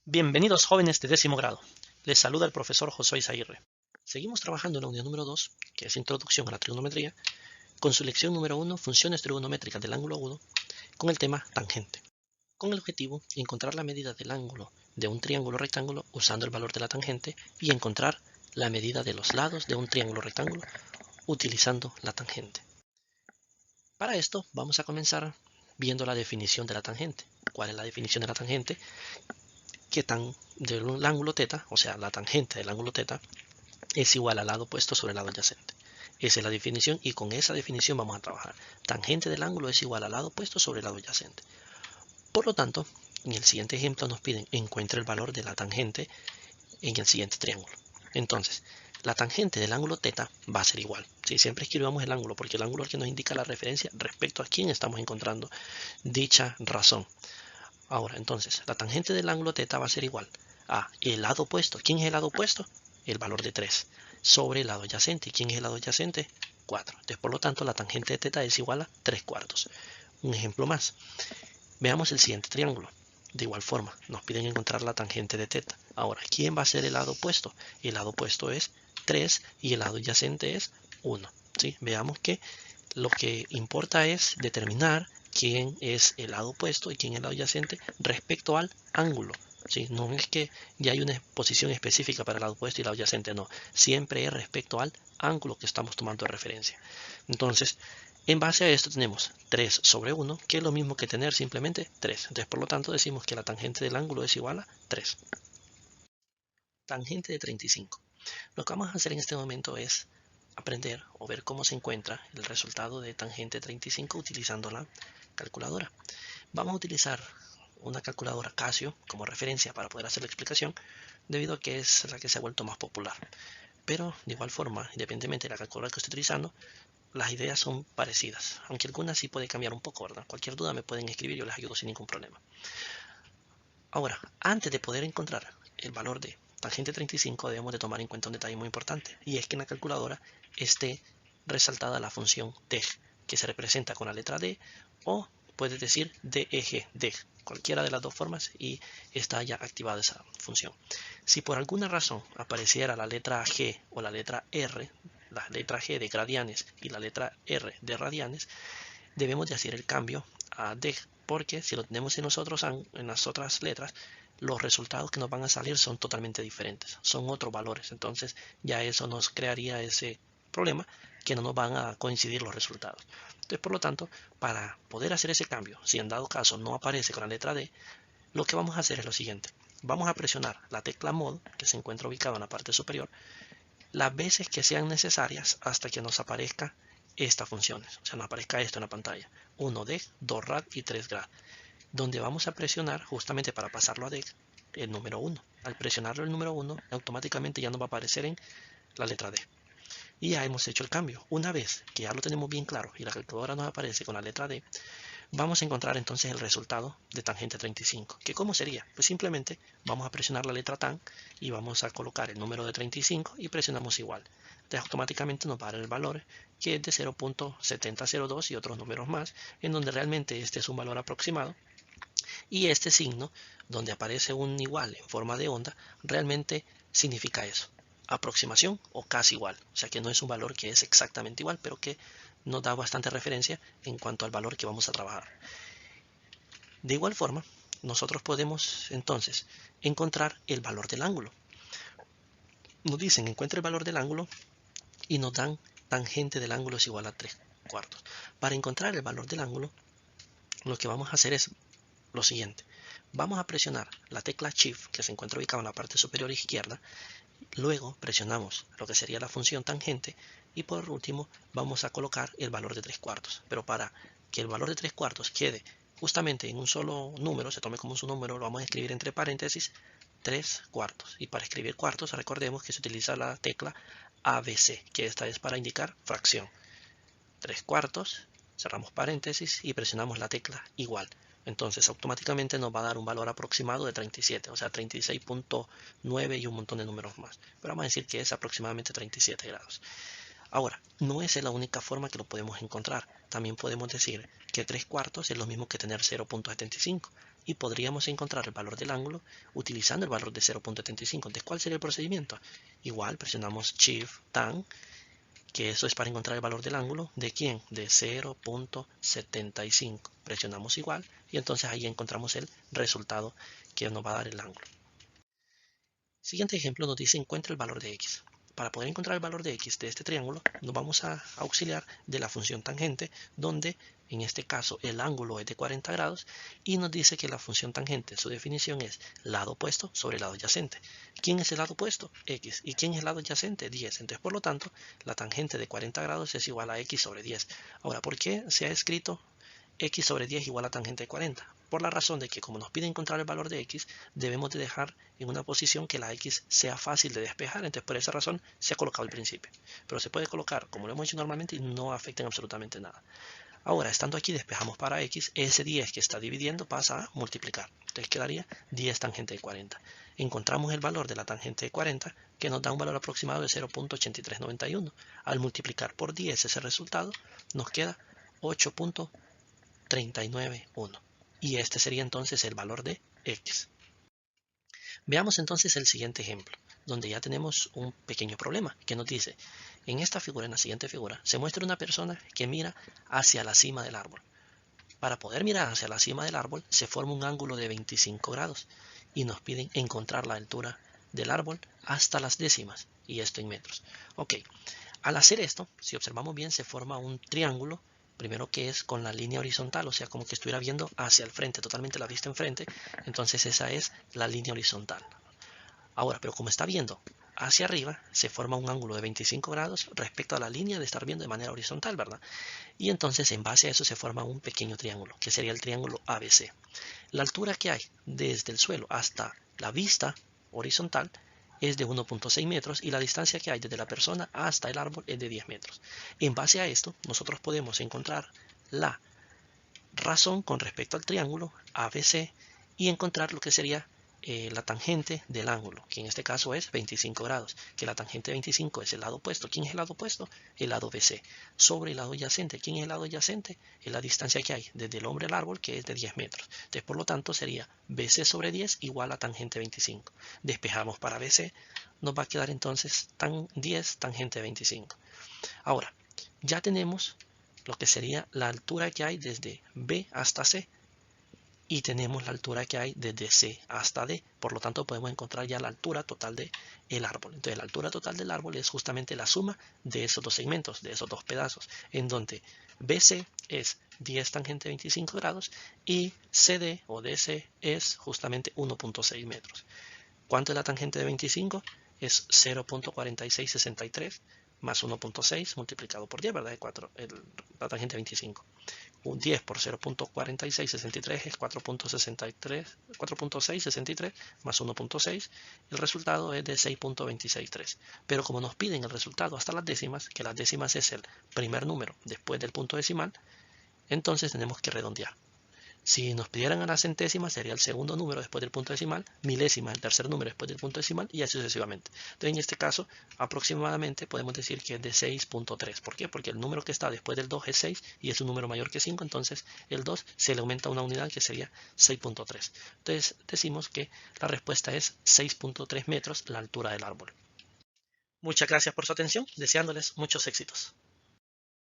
Bienvenidos jóvenes de 10º grado. Les saluda el profesor Josué Izaguirre. Seguimos trabajando en la unidad número 2, que es Introducción a la Trigonometría, con su lección número 1, Funciones trigonométricas del ángulo agudo, con el tema tangente. Con el objetivo de encontrar la medida del ángulo de un triángulo rectángulo usando el valor de la tangente y encontrar la medida de los lados de un triángulo rectángulo utilizando la tangente. Para esto vamos a comenzar viendo la definición de la tangente. ¿Cuál es la definición de la tangente? Que tan del ángulo θ, o sea, la tangente del ángulo θ, es igual al lado opuesto sobre el lado adyacente. Esa es la definición y con esa definición vamos a trabajar. Tangente del ángulo es igual al lado opuesto sobre el lado adyacente. Por lo tanto, en el siguiente ejemplo nos piden encuentre el valor de la tangente en el siguiente triángulo. Entonces, la tangente del ángulo θ va a ser igual. ¿Sí? Siempre escribamos el ángulo porque el ángulo es el que nos indica la referencia respecto a quién estamos encontrando dicha razón. Ahora, entonces, la tangente del ángulo θ va a ser igual a el lado opuesto. ¿Quién es el lado opuesto? El valor de 3 sobre el lado adyacente. ¿Quién es el lado adyacente? 4. Entonces, por lo tanto, la tangente de θ es igual a 3/4. Un ejemplo más. Veamos el siguiente triángulo. De igual forma, nos piden encontrar la tangente de θ. Ahora, ¿quién va a ser el lado opuesto? El lado opuesto es 3 y el lado adyacente es 1. ¿Sí? Veamos que lo que importa es determinar quién es el lado opuesto y quién es el lado adyacente respecto al ángulo. ¿Sí? No es que ya hay una posición específica para el lado opuesto y el lado adyacente, no. Siempre es respecto al ángulo que estamos tomando de referencia. Entonces, en base a esto tenemos 3 sobre 1, que es lo mismo que tener simplemente 3. Entonces, por lo tanto, decimos que la tangente del ángulo es igual a 3. Tangente de 35. Lo que vamos a hacer en este momento es aprender o ver cómo se encuentra el resultado de tangente 35 utilizando la calculadora. Vamos a utilizar una calculadora Casio como referencia para poder hacer la explicación, debido a que es la que se ha vuelto más popular. Pero de igual forma, independientemente de la calculadora que estoy utilizando, las ideas son parecidas, aunque algunas sí pueden cambiar un poco, ¿verdad? Cualquier duda me pueden escribir, yo les ayudo sin ningún problema. Ahora, antes de poder encontrar el valor de tangente 35 debemos de tomar en cuenta un detalle muy importante, y es que en la calculadora esté resaltada la función deg, que se representa con la letra D, o puedes decir deg, cualquiera de las dos formas, y está ya activada esa función. Si por alguna razón apareciera la letra G o la letra R, la letra G de gradianes y la letra R de radianes, debemos de hacer el cambio a deg, porque si lo tenemos en las otras letras, los resultados que nos van a salir son totalmente diferentes, son otros valores. Entonces ya eso nos crearía ese problema que no nos van a coincidir los resultados. Entonces, por lo tanto, para poder hacer ese cambio, si en dado caso no aparece con la letra D, lo que vamos a hacer es lo siguiente. Vamos a presionar la tecla Mod, que se encuentra ubicada en la parte superior, las veces que sean necesarias hasta que nos aparezca estas funciones, o sea, nos aparezca esto en la pantalla: 1 deg, 2 rad y 3 grad, donde vamos a presionar justamente para pasarlo a deg el número 1. Al presionarlo el número 1, automáticamente ya nos va a aparecer en la letra D. Y ya hemos hecho el cambio. Una vez que ya lo tenemos bien claro y la calculadora nos aparece con la letra D, vamos a encontrar entonces el resultado de tangente 35. ¿Que cómo sería? Pues simplemente vamos a presionar la letra tan y vamos a colocar el número de 35 y presionamos igual. Entonces automáticamente nos va a dar el valor, que es de 0.7002 y otros números más, en donde realmente este es un valor aproximado. Y este signo, donde aparece un igual en forma de onda, realmente significa eso: aproximación o casi igual. O sea que no es un valor que es exactamente igual, pero que nos da bastante referencia en cuanto al valor que vamos a trabajar. De igual forma, nosotros podemos entonces encontrar el valor del ángulo. Nos dicen encuentra el valor del ángulo y nos dan tangente del ángulo es igual a 3/4. Para encontrar el valor del ángulo, lo que vamos a hacer es lo siguiente. Vamos a presionar la tecla Shift, que se encuentra ubicada en la parte superior izquierda. Luego presionamos lo que sería la función tangente y por último vamos a colocar el valor de 3/4. Pero para que el valor de 3/4 quede justamente en un solo número, se tome como un número, lo vamos a escribir entre paréntesis 3/4. Y para escribir cuartos, recordemos que se utiliza la tecla ABC, que esta es para indicar fracción. 3/4, cerramos paréntesis y presionamos la tecla igual. Entonces automáticamente nos va a dar un valor aproximado de 37, o sea 36.9 y un montón de números más. Pero vamos a decir que es aproximadamente 37 grados. Ahora, no es la única forma que lo podemos encontrar. También podemos decir que 3/4 es lo mismo que tener 0.75. y podríamos encontrar el valor del ángulo utilizando el valor de 0.75. Entonces, ¿cuál sería el procedimiento? Igual presionamos Shift Tan, que eso es para encontrar el valor del ángulo. ¿De quién? De 0.75. Presionamos igual y entonces ahí encontramos el resultado que nos va a dar el ángulo. Siguiente ejemplo nos dice encuentra el valor de x. Para poder encontrar el valor de x de este triángulo, nos vamos a auxiliar de la función tangente, donde en este caso el ángulo es de 40 grados y nos dice que la función tangente, su definición es lado opuesto sobre lado adyacente. ¿Quién es el lado opuesto? X. ¿Y quién es el lado adyacente? 10. Entonces, por lo tanto, la tangente de 40 grados es igual a x sobre 10. Ahora, ¿por qué se ha escrito x sobre 10 igual a tangente de 40? Por la razón de que como nos pide encontrar el valor de x, debemos de dejar en una posición que la x sea fácil de despejar. Entonces por esa razón se ha colocado al principio. Pero se puede colocar como lo hemos hecho normalmente y no afecta en absolutamente nada. Ahora, estando aquí, despejamos para x. Ese 10 que está dividiendo pasa a multiplicar. Entonces quedaría 10 tangente de 40. Encontramos el valor de la tangente de 40, que nos da un valor aproximado de 0.8391. Al multiplicar por 10 ese resultado, nos queda 8.391. Y este sería entonces el valor de x. Veamos entonces el siguiente ejemplo, donde ya tenemos un pequeño problema que nos dice, en esta figura, en la siguiente figura, se muestra una persona que mira hacia la cima del árbol. Para poder mirar hacia la cima del árbol se forma un ángulo de 25 grados y nos piden encontrar la altura del árbol hasta las décimas, y esto en metros. Ok, al hacer esto, si observamos bien, se forma un triángulo. Primero que es con la línea horizontal, o sea, como que estuviera viendo hacia el frente, totalmente la vista enfrente. Entonces esa es la línea horizontal. Ahora, pero como está viendo hacia arriba, se forma un ángulo de 25 grados respecto a la línea de estar viendo de manera horizontal, ¿verdad? Y entonces en base a eso se forma un pequeño triángulo, que sería el triángulo ABC. La altura que hay desde el suelo hasta la vista horizontal es de 1.6 metros y la distancia que hay desde la persona hasta el árbol es de 10 metros. En base a esto, nosotros podemos encontrar la razón con respecto al triángulo ABC y encontrar lo que sería la tangente del ángulo, que en este caso es 25 grados, que la tangente de 25 es el lado opuesto. ¿Quién es el lado opuesto? El lado BC. Sobre el lado adyacente. ¿Quién es el lado adyacente? Es la distancia que hay desde el hombre al árbol, que es de 10 metros. Entonces, por lo tanto, sería BC sobre 10 igual a tangente 25. Despejamos para BC, nos va a quedar entonces 10 tangente 25. Ahora, ya tenemos lo que sería la altura que hay desde B hasta C y tenemos la altura que hay desde C hasta D. Por lo tanto, podemos encontrar ya la altura total del árbol. Entonces, la altura total del árbol es justamente la suma de esos dos segmentos, de esos dos pedazos, en donde BC es 10 tangente 25 grados y CD o DC es justamente 1.6 metros. ¿Cuánto es la tangente de 25? Es 0.4663 más 1.6 multiplicado por 10, ¿verdad? La tangente de 25. Un 10 por 0.4663 es 4.663 más 1.6. El resultado es de 6.263. Pero como nos piden el resultado hasta las décimas, que las décimas es el primer número después del punto decimal, entonces tenemos que redondear. Si nos pidieran a las centésimas, sería el segundo número después del punto decimal, milésima el tercer número después del punto decimal y así sucesivamente. Entonces, en este caso, aproximadamente podemos decir que es de 6.3. ¿Por qué? Porque el número que está después del 2 es 6 y es un número mayor que 5, entonces el 2 se le aumenta una unidad que sería 6.3. Entonces, decimos que la respuesta es 6.3 metros la altura del árbol. Muchas gracias por su atención, deseándoles muchos éxitos.